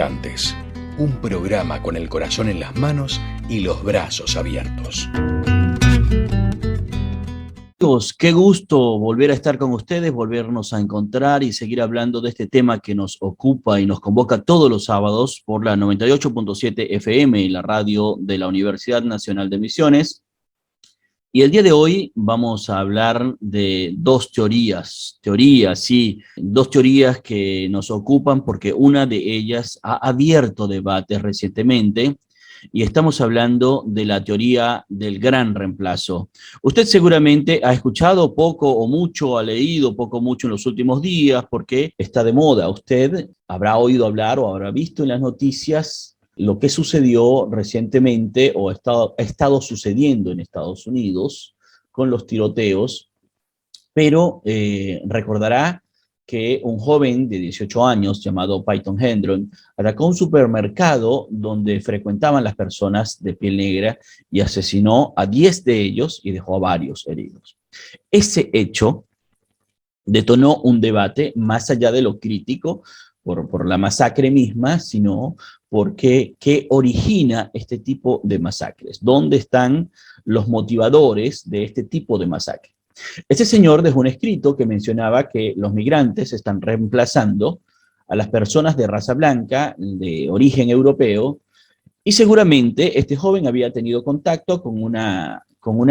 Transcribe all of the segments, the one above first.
Migrantes, un programa con el corazón en las manos y los brazos abiertos. Amigos, qué gusto volver a estar con ustedes, volvernos a encontrar y seguir hablando de este tema que nos ocupa y nos convoca todos los sábados por la 98.7 FM y la radio de la Universidad Nacional de Misiones. Y el día de hoy vamos a hablar de dos teorías que nos ocupan porque una de ellas ha abierto debates recientemente y estamos hablando de la teoría del gran reemplazo. Usted seguramente ha escuchado poco o mucho, ha leído poco o mucho en los últimos días porque está de moda. Usted habrá oído hablar o habrá visto en las noticias lo que sucedió recientemente o ha estado sucediendo en Estados Unidos con los tiroteos, pero recordará que un joven de 18 años llamado Peyton Hendron atacó un supermercado donde frecuentaban las personas de piel negra y asesinó a 10 de ellos y dejó a varios heridos. Ese hecho detonó un debate más allá de lo crítico por la masacre misma, sino porque qué origina este tipo de masacres, dónde están los motivadores de este tipo de masacre. Este señor dejó un escrito que mencionaba que los migrantes están reemplazando a las personas de raza blanca, de origen europeo, y seguramente este joven había tenido contacto con una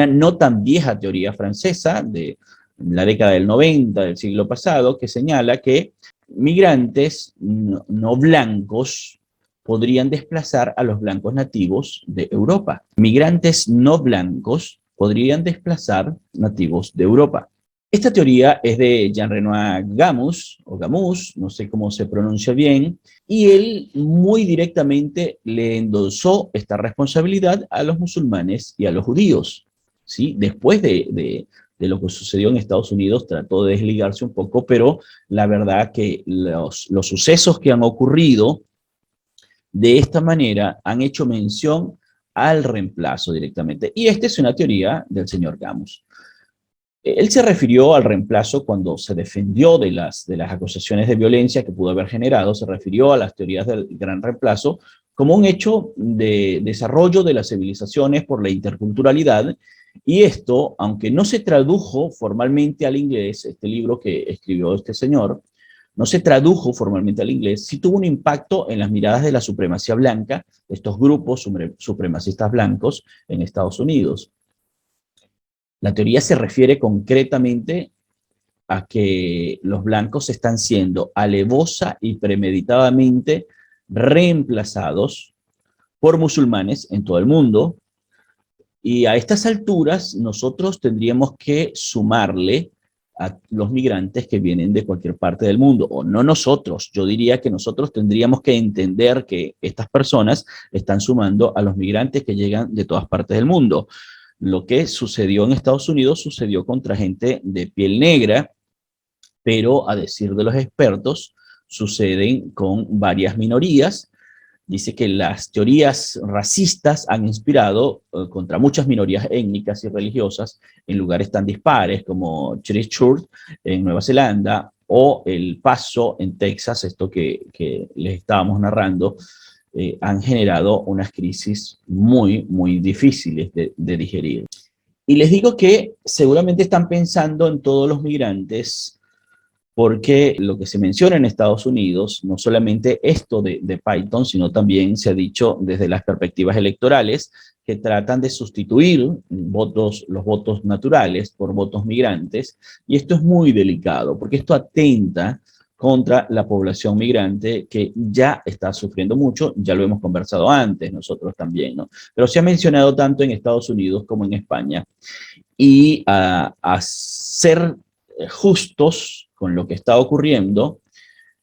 no tan vieja teoría francesa de la década del 90 del siglo pasado, que señala que migrantes no blancos podrían desplazar a los blancos nativos de Europa. Migrantes no blancos podrían desplazar nativos de Europa. Esta teoría es de Jean-Renoir Gamus, o Gamus, no sé cómo se pronuncia bien, y él muy directamente le endosó esta responsabilidad a los musulmanes y a los judíos. ¿Sí? Después de lo que sucedió en Estados Unidos, trató de desligarse un poco, pero la verdad que los sucesos que han ocurrido de esta manera han hecho mención al reemplazo directamente. Y esta es una teoría del señor Gamus. Él se refirió al reemplazo cuando se defendió de las acusaciones de violencia que pudo haber generado, se refirió a las teorías del gran reemplazo como un hecho de desarrollo de las civilizaciones por la interculturalidad, y esto, aunque no se tradujo formalmente al inglés, este libro que escribió este señor, no se tradujo formalmente al inglés, sí tuvo un impacto en las miradas de la supremacía blanca, de estos grupos supremacistas blancos en Estados Unidos. La teoría se refiere concretamente a que los blancos están siendo alevosa y premeditadamente reemplazados por musulmanes en todo el mundo, y a estas alturas nosotros tendríamos que sumarle a los migrantes que vienen de cualquier parte del mundo, o no nosotros, yo diría que nosotros tendríamos que entender que estas personas están sumando a los migrantes que llegan de todas partes del mundo. Lo que sucedió en Estados Unidos sucedió contra gente de piel negra, pero a decir de los expertos, suceden con varias minorías. Dice que las teorías racistas han inspirado contra muchas minorías étnicas y religiosas en lugares tan dispares como Christchurch en Nueva Zelanda o El Paso en Texas, esto que les estábamos narrando, han generado unas crisis muy, muy difíciles de digerir. Y les digo que seguramente están pensando en todos los migrantes, porque lo que se menciona en Estados Unidos, no solamente esto de Peyton, sino también se ha dicho desde las perspectivas electorales, que tratan de sustituir los votos naturales por votos migrantes, y esto es muy delicado, porque esto atenta contra la población migrante que ya está sufriendo mucho, ya lo hemos conversado antes nosotros también, ¿no? Pero se ha mencionado tanto en Estados Unidos como en España, y a ser justos con lo que está ocurriendo,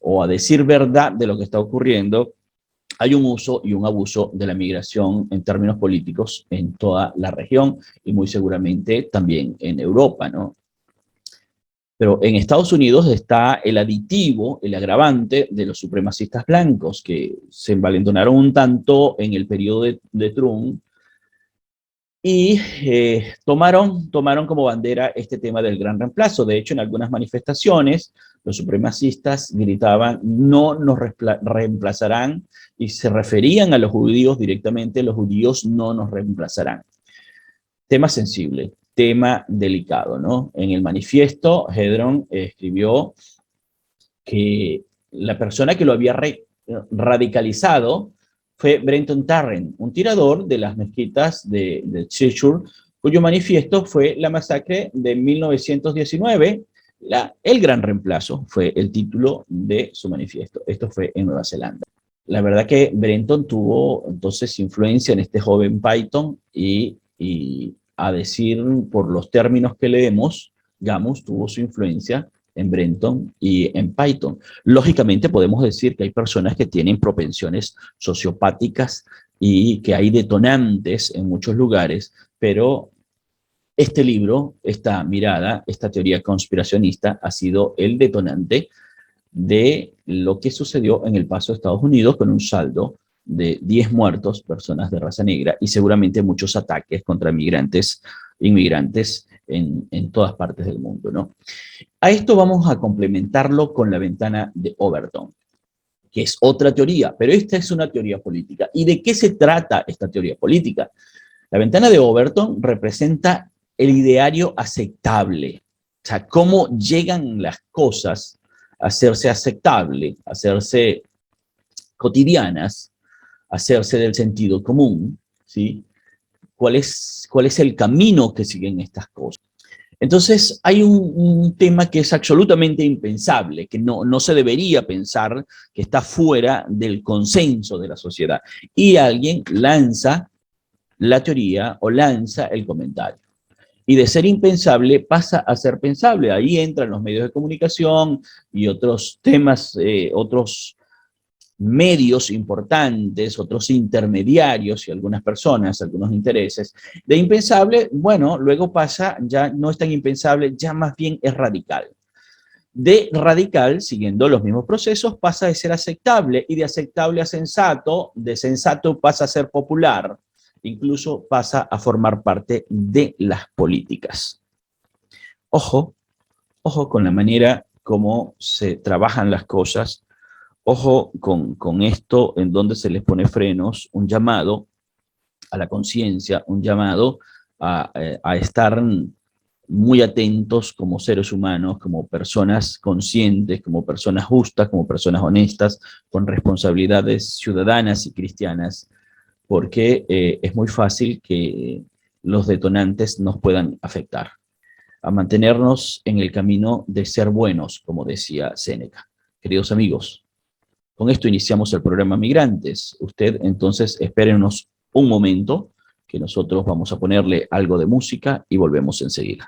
o a decir verdad de lo que está ocurriendo, hay un uso y un abuso de la migración en términos políticos en toda la región y muy seguramente también en Europa, ¿no? Pero en Estados Unidos está el aditivo, el agravante de los supremacistas blancos que se envalentonaron un tanto en el periodo de Trump y tomaron como bandera este tema del gran reemplazo. De hecho, en algunas manifestaciones, los supremacistas gritaban, no nos reemplazarán, y se referían a los judíos directamente, los judíos no nos reemplazarán. Tema sensible, tema delicado, ¿no? En el manifiesto, Hedron escribió que la persona que lo había radicalizado fue Brenton Tarrant, un tirador de las mezquitas de Cheshire, cuyo manifiesto fue la masacre de 1919. El gran reemplazo fue el título de su manifiesto. Esto fue en Nueva Zelanda. La verdad que Brenton tuvo entonces influencia en este joven Python y a decir por los términos que leemos, Gamus tuvo su influencia en Brenton y en Python. Lógicamente podemos decir que hay personas que tienen propensiones sociopáticas y que hay detonantes en muchos lugares, pero este libro, esta mirada, esta teoría conspiracionista ha sido el detonante de lo que sucedió en El Paso, Estados Unidos, con un saldo de 10 muertos, personas de raza negra, y seguramente muchos ataques contra inmigrantes en todas partes del mundo, ¿no? A esto vamos a complementarlo con la ventana de Overton, que es otra teoría, pero esta es una teoría política. ¿Y de qué se trata esta teoría política? La ventana de Overton representa el ideario aceptable, o sea, cómo llegan las cosas a hacerse aceptable, a hacerse cotidianas, a hacerse del sentido común, ¿sí? ¿Cuál es el camino que siguen estas cosas? Entonces, hay un tema que es absolutamente impensable, que no se debería pensar, que está fuera del consenso de la sociedad. Y alguien lanza la teoría o lanza el comentario. Y de ser impensable pasa a ser pensable. Ahí entran los medios de comunicación y otros temas, otros medios importantes, otros intermediarios y algunas personas, algunos intereses. De impensable, bueno, luego pasa, ya no es tan impensable, ya más bien es radical. De radical, siguiendo los mismos procesos, pasa de ser aceptable, y de aceptable a sensato, de sensato pasa a ser popular, incluso pasa a formar parte de las políticas. Ojo con la manera como se trabajan las cosas. Ojo con esto en donde se les pone frenos, un llamado a la conciencia, un llamado a estar muy atentos como seres humanos, como personas conscientes, como personas justas, como personas honestas, con responsabilidades ciudadanas y cristianas, porque es muy fácil que los detonantes nos puedan afectar. A mantenernos en el camino de ser buenos, como decía Séneca. Queridos amigos, con esto iniciamos el programa Migrantes. Usted entonces espérenos un momento, que nosotros vamos a ponerle algo de música y volvemos enseguida.